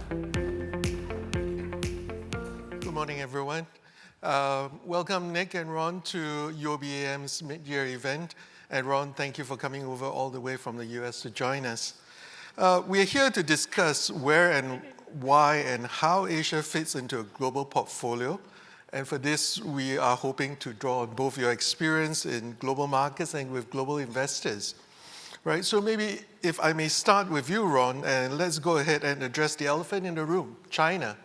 Good morning, everyone. Welcome, Nick and Ron, to UOBAM's mid-year event. And Ron, thank you for coming over all the way from the US to join us. We're here to discuss where and why and how Asia fits into a global portfolio. And for this, we are hoping to draw on both your experience in global markets and with global investors. Right, so maybe if I may start with you, Ron, and let's go ahead and address the elephant in the room, China.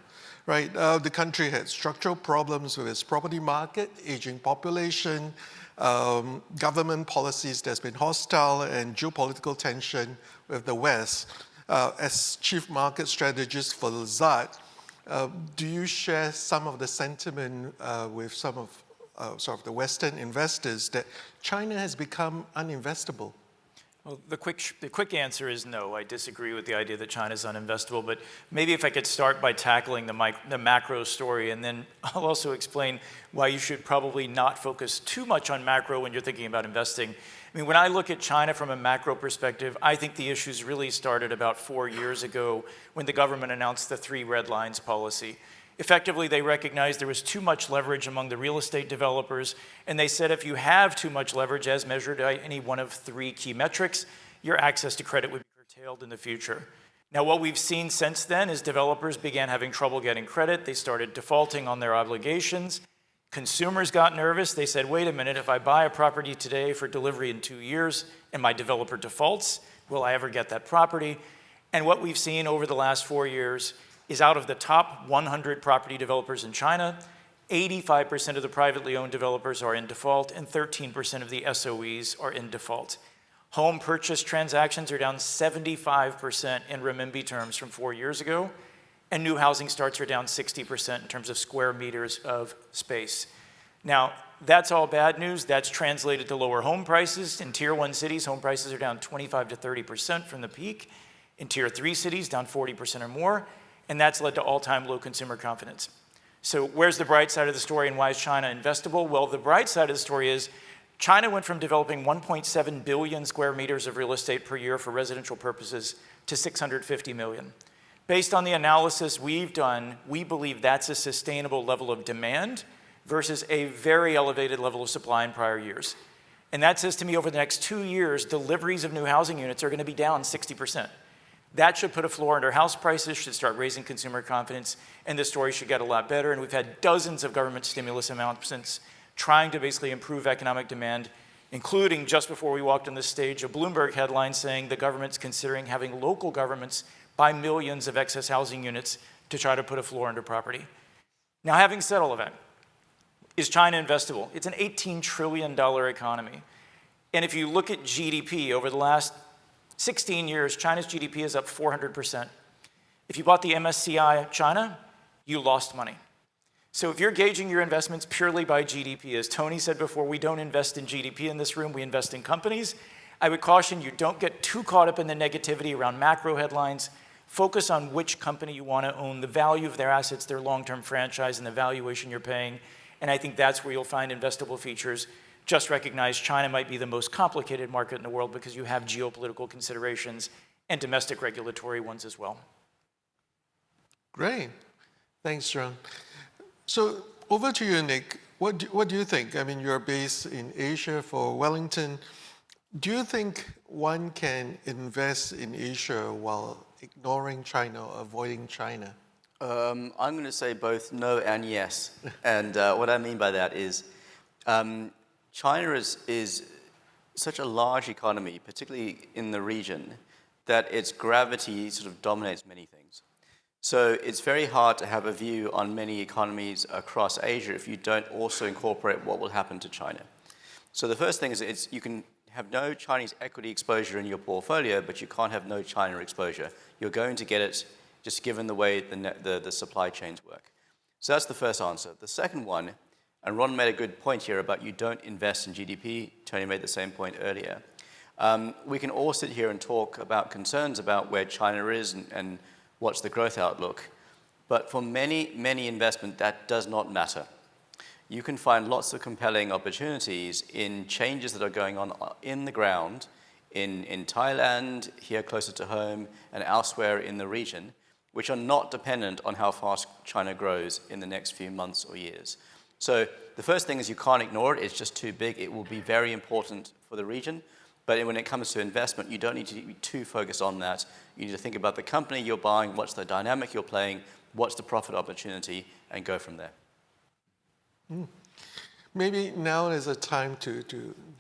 Right, the country had structural problems with its property market, aging population, government policies that's been hostile, and geopolitical tension with the West. As chief market strategist for Lazard, do you share some of the sentiment with some of sort of the Western investors that China has become uninvestable? Well, the quick answer is no. I disagree with the idea that China is uninvestable, but maybe if I could start by tackling the macro story, and then I'll also explain why you should probably not focus too much on macro when you're thinking about investing. I mean, when I look at China from a macro perspective, I think the issues really started about 4 years ago when the government announced the 3 red lines policy. Effectively, they recognized there was too much leverage among the real estate developers, and they said if you have too much leverage as measured by any one of 3 key metrics, your access to credit would be curtailed in the future. Now, what we've seen since then is developers began having trouble getting credit. They started defaulting on their obligations. Consumers got nervous. They said, wait a minute, if I buy a property today for delivery in 2 years and my developer defaults, will I ever get that property? And what we've seen over the last 4 years is out of the top 100 property developers in China, 85% of the privately owned developers are in default and 13% of the SOEs are in default. Home purchase transactions are down 75% in renminbi terms from 4 years ago, and new housing starts are down 60% in terms of square meters of space. Now, that's all bad news. That's translated to lower home prices. In Tier 1 cities, home prices are down 25 to 30% from the peak. In Tier 3 cities, down 40% or more. And that's led to all-time low consumer confidence. So where's the bright side of the story and why is China investable? Well, the bright side of the story is China went from developing 1.7 billion square meters of real estate per year for residential purposes to 650 million. Based on the analysis we've done, we believe that's a sustainable level of demand versus a very elevated level of supply in prior years. And that says to me over the next 2 years, deliveries of new housing units are going to be down 60%. That should put a floor under house prices, should start raising consumer confidence, and the story should get a lot better. And we've had dozens of government stimulus announcements trying to basically improve economic demand, including just before we walked on this stage, a Bloomberg headline saying the government's considering having local governments buy millions of excess housing units to try to put a floor under property. Now, having said all of that, is China investable? It's an $18 trillion economy. And if you look at GDP over the last 16 years, China's GDP is up 400%. If you bought the MSCI China, you lost money. So if you're gauging your investments purely by GDP, as Tony said before, we don't invest in GDP in this room, we invest in companies. I would caution you, don't get too caught up in the negativity around macro headlines. Focus on which company you want to own, the value of their assets, their long-term franchise, and the valuation you're paying. And I think that's where you'll find investable features. Just recognize China might be the most complicated market in the world because you have geopolitical considerations and domestic regulatory ones as well. Great. Thanks, John. So over to you, Nick. What do you think? I mean, you're based in Asia for Wellington. Do you think one can invest in Asia while ignoring China or avoiding China? I'm going to say both no and yes. And what I mean by that is China is such a large economy, particularly in the region, that its gravity sort of dominates many things. So it's very hard to have a view on many economies across Asia if you don't also incorporate what will happen to China. So the first thing is you can have no Chinese equity exposure in your portfolio, but you can't have no China exposure. You're going to get it just given the way the supply chains work. So that's the first answer. The second one, and Ron made a good point here about you don't invest in GDP. Tony made the same point earlier. We can all sit here and talk about concerns about where China is and what's the growth outlook. But for many, many investment, that does not matter. You can find lots of compelling opportunities in changes that are going on in the ground, in Thailand, here closer to home, and elsewhere in the region, which are not dependent on how fast China grows in the next few months or years. So the first thing is you can't ignore it. It's just too big. It will be very important for the region. But when it comes to investment, you don't need to be too focused on that. You need to think about the company you're buying, what's the dynamic you're playing, what's the profit opportunity, and go from there. Maybe now is a time to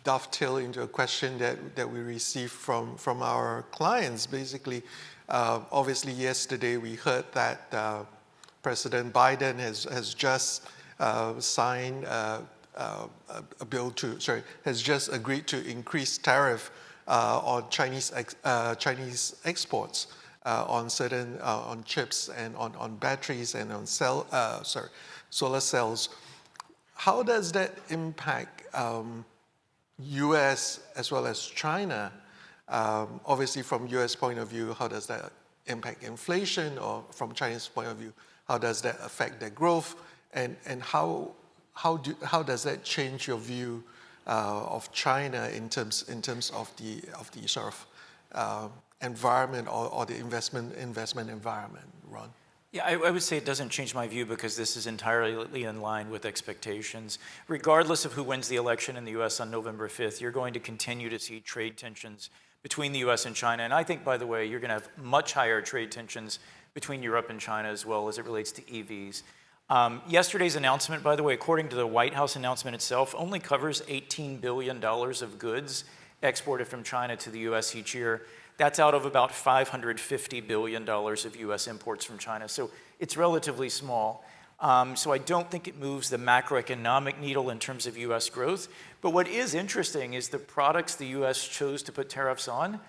dovetail into a question that we received from our clients. Basically, obviously yesterday we heard that President Biden has just signed has just agreed to increase tariff on Chinese exports on certain on chips and on batteries and on solar cells. How does that impact U.S. as well as China? Obviously, from U.S. point of view, how does that impact inflation? Or from China's point of view, how does that affect their growth? And how does that change your view of China in terms of the sort of environment or the investment environment, Ron? Yeah, I would say it doesn't change my view because this is entirely in line with expectations. Regardless of who wins the election in the U.S. on November 5th, you're going to continue to see trade tensions between the U.S. and China. And I think, by the way, you're going to have much higher trade tensions between Europe and China as well as it relates to EVs. Yesterday's announcement, by the way, according to the White House announcement itself, only covers $18 billion of goods exported from China to the U.S. each year. That's out of about $550 billion of U.S. imports from China. So it's relatively small. So I don't think it moves the macroeconomic needle in terms of U.S. growth. But what is interesting is the products the U.S. chose to put tariffs on.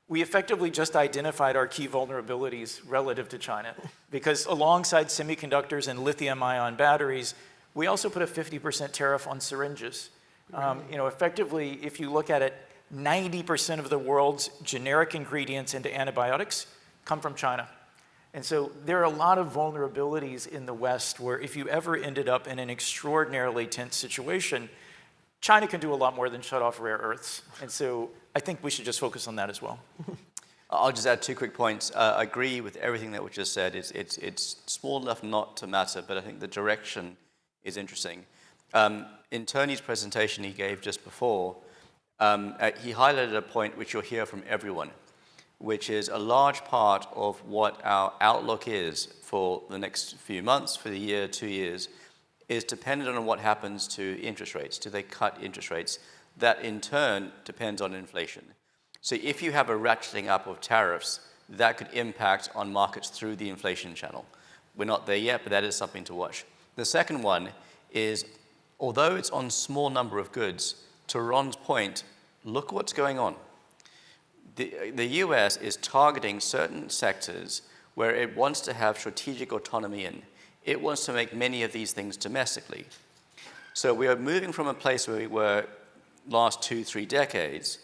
We effectively just identified our key vulnerabilities relative to China. Because alongside semiconductors and lithium-ion batteries, we also put a 50% tariff on syringes. Effectively, if you look at it, 90% of the world's generic ingredients into antibiotics come from China. And so there are a lot of vulnerabilities in the West where if you ever ended up in an extraordinarily tense situation, China can do a lot more than shut off rare earths. And so I think we should just focus on that as well. I'll just add 2 quick points. I agree with everything that was just said. It's small enough not to matter, but I think the direction is interesting. In Tony's presentation he gave just before, he highlighted a point which you'll hear from everyone, which is a large part of what our outlook is for the next few months, for the year, 2 years, is dependent on what happens to interest rates. Do they cut interest rates? That in turn depends on inflation. So if you have a ratcheting up of tariffs, that could impact on markets through the inflation channel. We're not there yet, but that is something to watch. The second one is, although it's on small number of goods, to Ron's point, look what's going on. The US is targeting certain sectors where it wants to have strategic autonomy in. It wants to make many of these things domestically. So we are moving from a place where we were last 2-3 decades,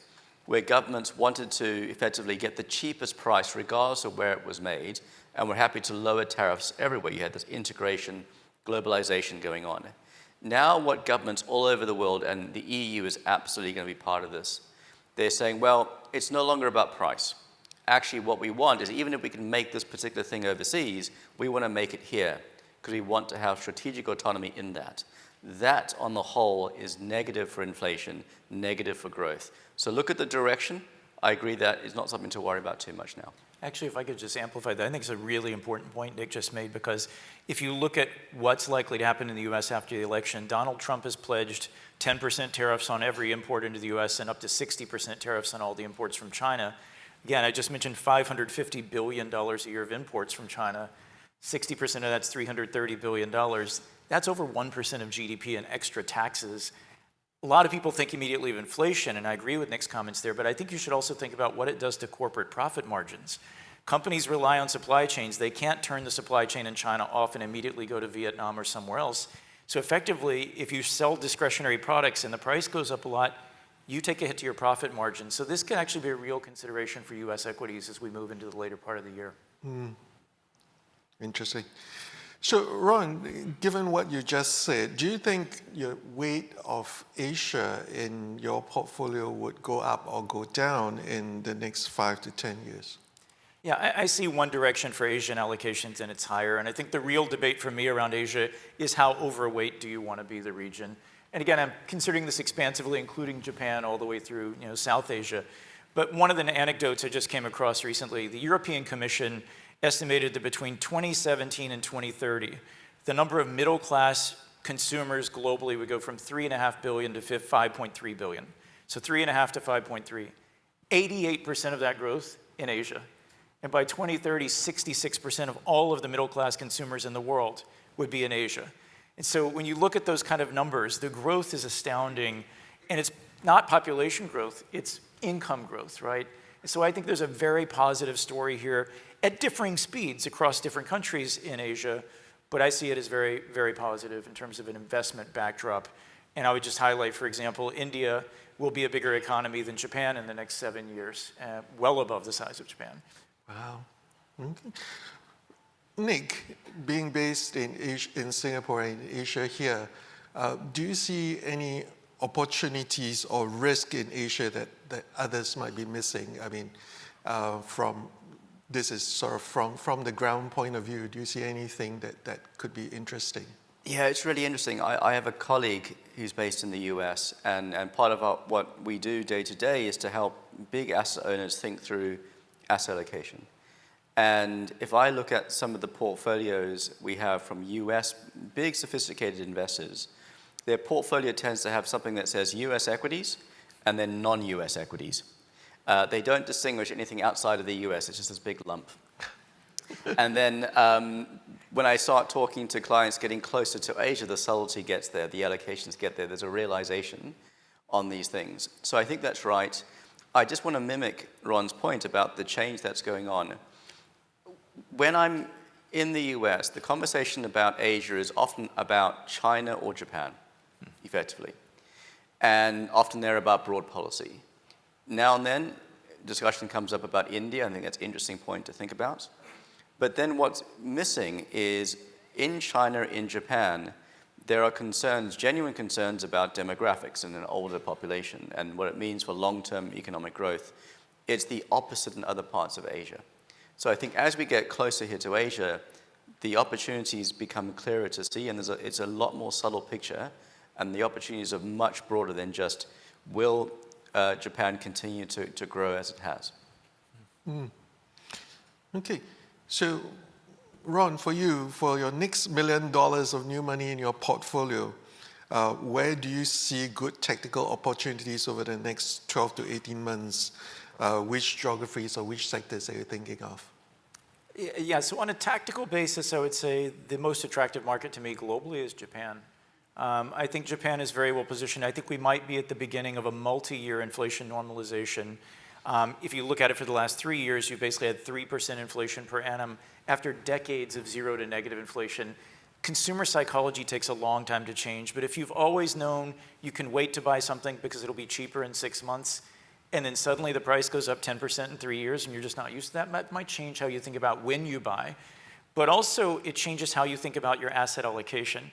where governments wanted to effectively get the cheapest price regardless of where it was made, and were happy to lower tariffs everywhere. You had this integration, globalization going on. Now what governments all over the world, and the EU is absolutely going to be part of this, they're saying, well, it's no longer about price. Actually, what we want is even if we can make this particular thing overseas, we want to make it here because we want to have strategic autonomy in that. That, on the whole, is negative for inflation, negative for growth. So look at the direction. I agree that it's not something to worry about too much now. Actually, if I could just amplify that, I think it's a really important point Nick just made, because if you look at what's likely to happen in the U.S. after the election, Donald Trump has pledged 10% tariffs on every import into the U.S. and up to 60% tariffs on all the imports from China. Again, I just mentioned $550 billion a year of imports from China. 60% of that's $330 billion. That's over 1% of GDP and extra taxes. A lot of people think immediately of inflation, and I agree with Nick's comments there, but I think you should also think about what it does to corporate profit margins. Companies rely on supply chains. They can't turn the supply chain in China off and immediately go to Vietnam or somewhere else. So effectively, if you sell discretionary products and the price goes up a lot, you take a hit to your profit margin. So this can actually be a real consideration for U.S. equities as we move into the later part of the year. Interesting. So, Ron, given what you just said, do you think your weight of Asia in your portfolio would go up or go down in the next 5 to 10 years? Yeah, I see one direction for Asian allocations, and it's higher. And I think the real debate for me around Asia is how overweight do you want to be the region? And again, I'm considering this expansively, including Japan all the way through South Asia. But one of the anecdotes I just came across recently, the European Commission estimated that between 2017 and 2030, the number of middle-class consumers globally would go from 3.5 billion to 5.3 billion. So 3.5 to 5.3. 88% of that growth in Asia. And by 2030, 66% of all of the middle-class consumers in the world would be in Asia. And so when you look at those kind of numbers, the growth is astounding. And it's not population growth, it's income growth, right? And so I think there's a very positive story here at differing speeds across different countries in Asia. But I see it as very, very positive in terms of an investment backdrop. And I would just highlight, for example, India will be a bigger economy than Japan in the next 7 years, well above the size of Japan. Wow. Okay. Nick, being based in Singapore and Asia here, do you see any opportunities or risk in Asia that others might be missing? I mean, this is sort of from the ground point of view, do you see anything that could be interesting? Yeah, it's really interesting. I have a colleague who's based in the US, and part of what we do day to day is to help big asset owners think through asset allocation. And if I look at some of the portfolios we have from US big sophisticated investors, their portfolio tends to have something that says US equities and then non-US equities. They don't distinguish anything outside of the US, it's just this big lump. And then when I start talking to clients getting closer to Asia, the subtlety gets there, the allocations get there, there's a realization on these things. So I think that's right. I just want to mimic Ron's point about the change that's going on. When I'm in the US, the conversation about Asia is often about China or Japan, effectively. And often they're about broad policy. Now and then, discussion comes up about India. I think that's an interesting point to think about. But then what's missing is in China, in Japan, there are concerns, genuine concerns about demographics and an older population and what it means for long-term economic growth. It's the opposite in other parts of Asia. So I think as we get closer here to Asia, the opportunities become clearer to see, and it's a lot more subtle picture, and the opportunities are much broader than just will Japan continue to grow as it has. Okay, so Ron, for you, for your next $1 million of new money in your portfolio, where do you see good tactical opportunities over the next 12 to 18 months? Which geographies or which sectors are you thinking of? Yeah, so on a tactical basis, I would say the most attractive market to me globally is Japan. I think Japan is very well positioned. I think we might be at the beginning of a multi-year inflation normalization. If you look at it for the last 3 years, you basically had 3% inflation per annum after decades of 0 to negative inflation. Consumer psychology takes a long time to change, but if you've always known you can wait to buy something because it'll be cheaper in 6 months, and then suddenly the price goes up 10% in 3 years and you're just not used to that, that might change how you think about when you buy. But also it changes how you think about your asset allocation.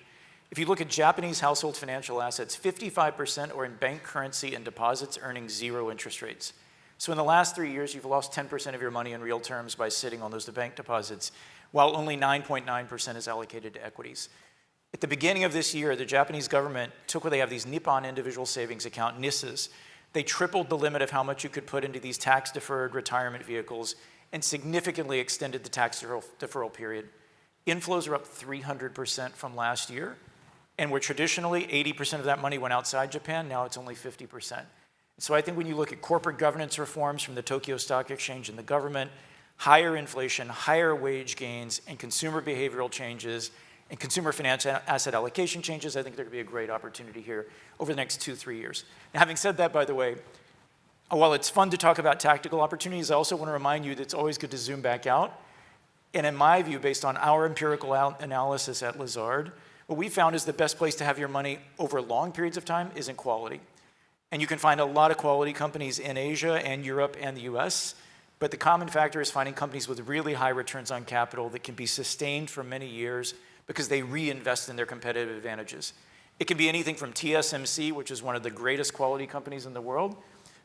If you look at Japanese household financial assets, 55% are in bank currency and deposits earning 0 interest rates. So in the last 3 years, you've lost 10% of your money in real terms by sitting on those bank deposits, while only 9.9% is allocated to equities. At the beginning of this year, the Japanese government took what they have, these Nippon Individual Savings Account, NISAs. They tripled the limit of how much you could put into these tax-deferred retirement vehicles and significantly extended the tax deferral period. Inflows are up 300% from last year, and where traditionally 80% of that money went outside Japan, now it's only 50%. So I think when you look at corporate governance reforms from the Tokyo Stock Exchange and the government, higher inflation, higher wage gains, and consumer behavioral changes, and consumer finance asset allocation changes, I think there could be a great opportunity here over the next 2-3 years. Now, having said that, by the way, while it's fun to talk about tactical opportunities, I also want to remind you that it's always good to zoom back out. And in my view, based on our empirical analysis at Lazard, what we found is the best place to have your money over long periods of time is in quality. And you can find a lot of quality companies in Asia and Europe and the US, but the common factor is finding companies with really high returns on capital that can be sustained for many years because they reinvest in their competitive advantages. It can be anything from TSMC, which is one of the greatest quality companies in the world,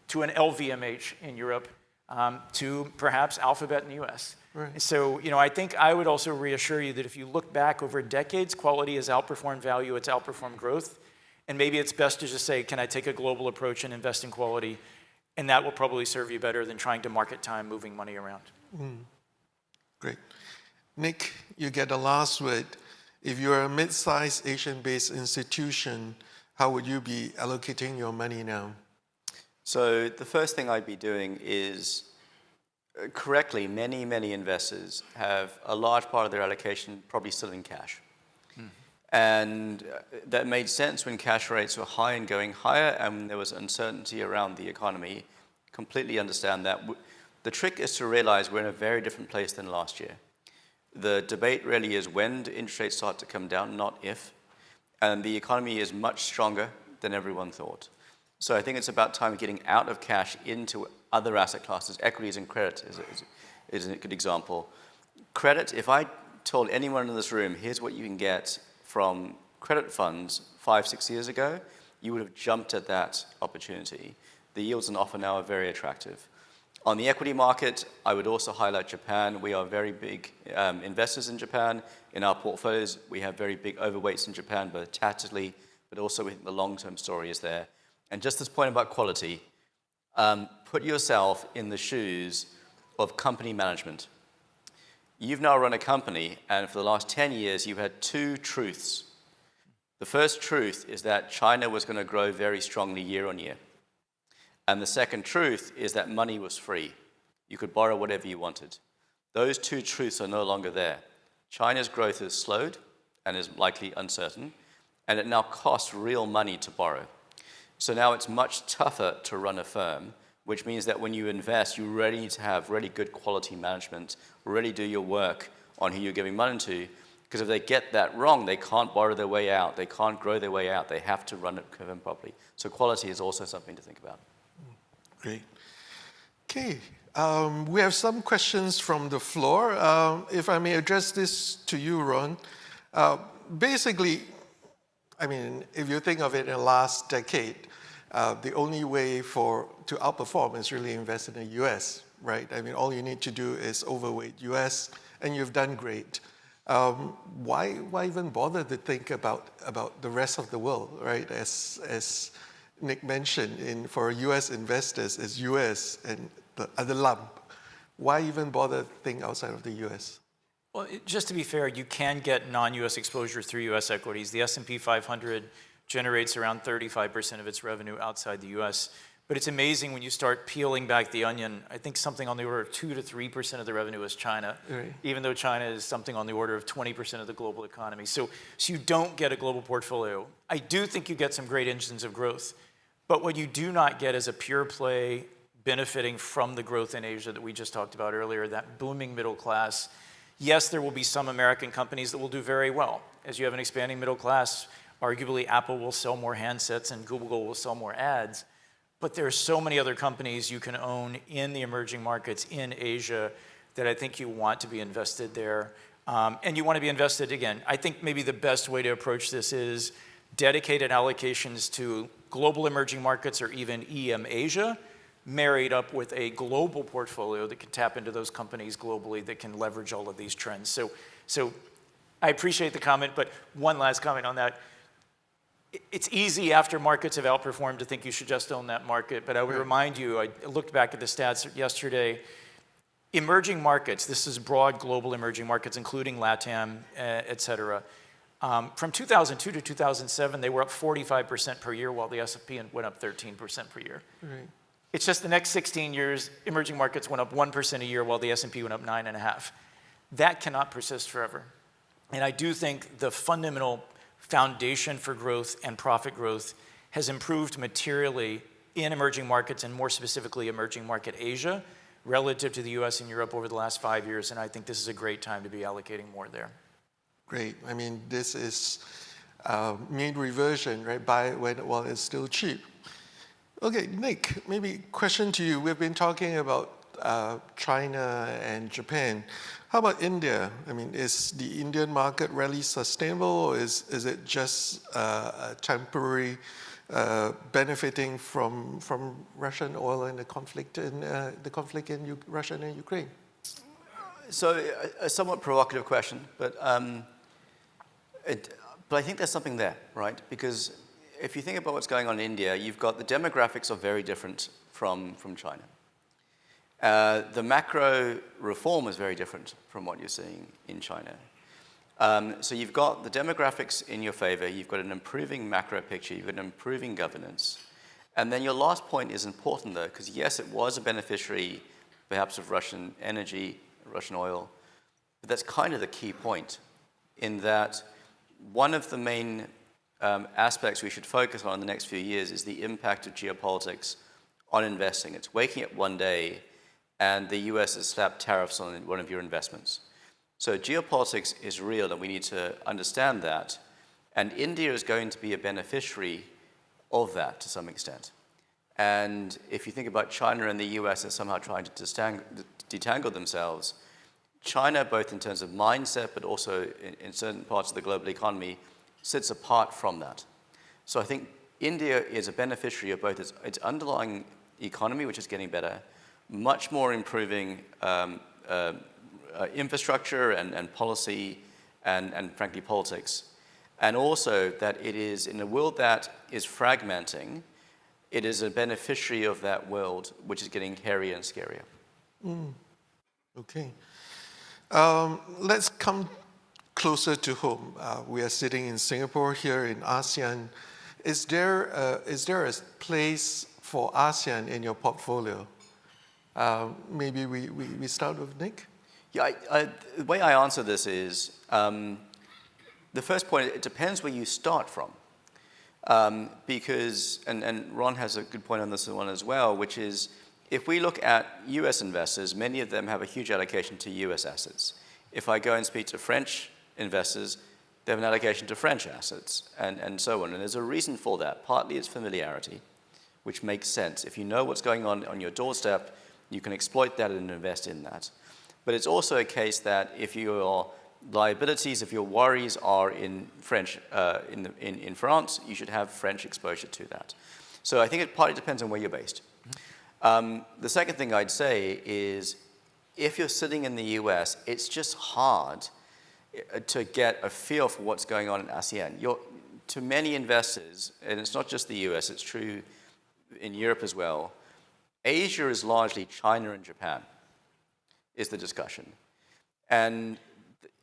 to an LVMH in Europe. to perhaps Alphabet in the US. Right. So, I think I would also reassure you that if you look back over decades, quality has outperformed value, it's outperformed growth. And maybe it's best to just say, can I take a global approach and invest in quality? And that will probably serve you better than trying to market time moving money around. Great. Nick, you get the last word. If you're a mid-sized Asian-based institution, how would you be allocating your money now? So the first thing I'd be doing is, correctly, many investors have a large part of their allocation probably still in cash. And that made sense when cash rates were high and going higher and there was uncertainty around the economy. Completely understand that. The trick is to realize we're in a very different place than last year. The debate really is when do interest rates start to come down, not if. And the economy is much stronger than everyone thought. So I think it's about time getting out of cash into other asset classes. Equities and credit is a good example. Credit, if I told anyone in this room, here's what you can get from credit funds 5-6 years ago, you would have jumped at that opportunity. The yields on offer now are very attractive. On the equity market, I would also highlight Japan. We are very big investors in Japan. In our portfolios, we have very big overweights in Japan, both tactically, but also we think the long-term story is there. And just this point about quality, put yourself in the shoes of company management. You've now run a company, and for the last 10 years, you've had two truths. The first truth is that China was going to grow very strongly year on year. And the second truth is that money was free. You could borrow whatever you wanted. Those two truths are no longer there. China's growth has slowed and is likely uncertain, and it now costs real money to borrow. So now it's much tougher to run a firm, which means that when you invest, you really need to have really good quality management, really do your work on who you're giving money to, because if they get that wrong, they can't borrow their way out, they can't grow their way out, they have to run it properly. So quality is also something to think about. Great. Okay, we have some questions from the floor. If I may address this to you, Ron. Basically, I mean, if you think of it in the last decade, the only way to outperform is really invest in the US, right? I mean, all you need to do is overweight US, and you've done great. Why even bother to think about the rest of the world, right? As Nick mentioned, for US investors, it's US and the other lump. Why even bother to think outside of the US? Well, just to be fair, you can get non-US exposure through US equities. The S&P 500 generates around 35% of its revenue outside the US. But it's amazing when you start peeling back the onion. I think something on the order of 2 to 3% of the revenue is China, right, even though China is something on the order of 20% of the global economy. So you don't get a global portfolio. I do think you get some great engines of growth. But what you do not get is a pure play benefiting from the growth in Asia that we just talked about earlier, that booming middle class. Yes, there will be some American companies that will do very well. As you have an expanding middle class, arguably Apple will sell more handsets and Google will sell more ads. But there are so many other companies you can own in the emerging markets in Asia that I think you want to be invested there. And you want to be invested, again, I think maybe the best way to approach this is dedicated allocations to global emerging markets or even EM Asia, married up with a global portfolio that can tap into those companies globally that can leverage all of these trends. So I appreciate the comment, but one last comment on that. It's easy after markets have outperformed to think you should just own that market, but I would remind you, I looked back at the stats yesterday, emerging markets, this is broad global emerging markets, including LATAM, et cetera. From 2002 to 2007, they were up 45% per year, while the S&P went up 13% per year. Right. It's just the next 16 years, emerging markets went up 1% a year, while the S&P went up 9.5%. That cannot persist forever. And I do think the fundamental foundation for growth and profit growth has improved materially in emerging markets, and more specifically emerging market Asia, relative to the US and Europe over the last 5 years. And I think this is a great time to be allocating more there. Great. I mean, this is mean reversion, right? Buy while it's still cheap. Okay, Nick, maybe question to you. We've been talking about China and Japan. How about India? I mean, is the Indian market really sustainable, or is it just a temporary benefiting from Russian oil and the conflict in Russia and Ukraine? So a somewhat provocative question, but I think there's something there, right? Because if you think about what's going on in India, you've got the demographics are very different from China. The macro reform is very different from what you're seeing in China. So you've got the demographics in your favor, you've got an improving macro picture, you've got an improving governance. And then your last point is important though, because yes, it was a beneficiary perhaps of Russian energy, Russian oil, but that's kind of the key point in that one of the main aspects we should focus on in the next few years is the impact of geopolitics on investing. It's waking up one day and the US has slapped tariffs on one of your investments. So geopolitics is real and we need to understand that. And India is going to be a beneficiary of that to some extent. And if you think about China and the US as somehow trying to detangle themselves, China, both in terms of mindset, but also in certain parts of the global economy, sits apart from that. So I think India is a beneficiary of both its underlying economy, which is getting better, much more improving infrastructure and policy and frankly politics, and also that it is in a world that is fragmenting, it is a beneficiary of that world which is getting hairier and scarier. Okay. Let's come closer to home. We are sitting in Singapore here in ASEAN. Is there a place for ASEAN in your portfolio? Maybe we start with Nick? Yeah, the way I answer this is, the first point, it depends where you start from. Because, and Ron has a good point on this one as well, which is, if we look at US investors, many of them have a huge allocation to US assets. If I go and speak to French investors, they have an allocation to French assets, and so on. And there's a reason for that. Partly it's familiarity, which makes sense. If you know what's going on your doorstep, you can exploit that and invest in that. But it's also a case that if your liabilities, if your worries are in French, in France, you should have French exposure to that. So I think it partly depends on where you're based. The second thing I'd say is, if you're sitting in the US, it's just hard to get a feel for what's going on in ASEAN. To many investors, and it's not just the US, it's true in Europe as well, Asia is largely China and Japan, is the discussion. And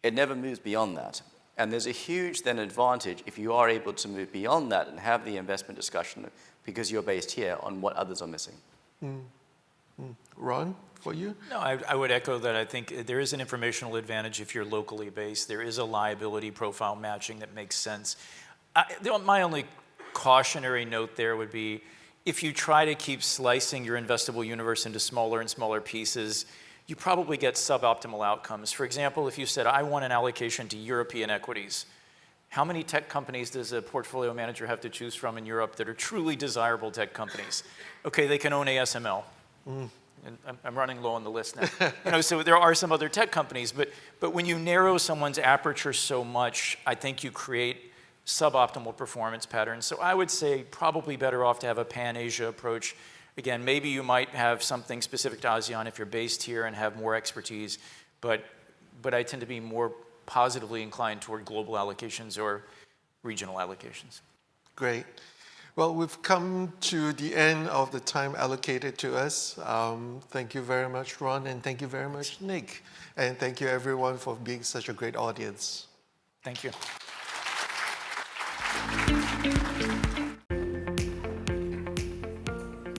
it never moves beyond that. And there's a huge then advantage if you are able to move beyond that and have the investment discussion because you're based here on what others are missing. Ron, for you? No, I would echo that. I think there is an informational advantage if you're locally based. There is a liability profile matching that makes sense. My only cautionary note there would be, if you try to keep slicing your investable universe into smaller and smaller pieces, you probably get suboptimal outcomes. For example, if you said, I want an allocation to European equities, how many tech companies does a portfolio manager have to choose from in Europe that are truly desirable tech companies? Okay, they can own ASML. And I'm running low on the list now. So there are some other tech companies, but when you narrow someone's aperture so much, I think you create suboptimal performance patterns. So I would say probably better off to have a pan-Asia approach. Again, maybe you might have something specific to ASEAN if you're based here and have more expertise, but I tend to be more positively inclined toward global allocations or regional allocations. Great. Well, we've come to the end of the time allocated to us. Thank you very much, Ron, and thank you very much, Nick. And thank you, everyone, for being such a great audience. Thank you.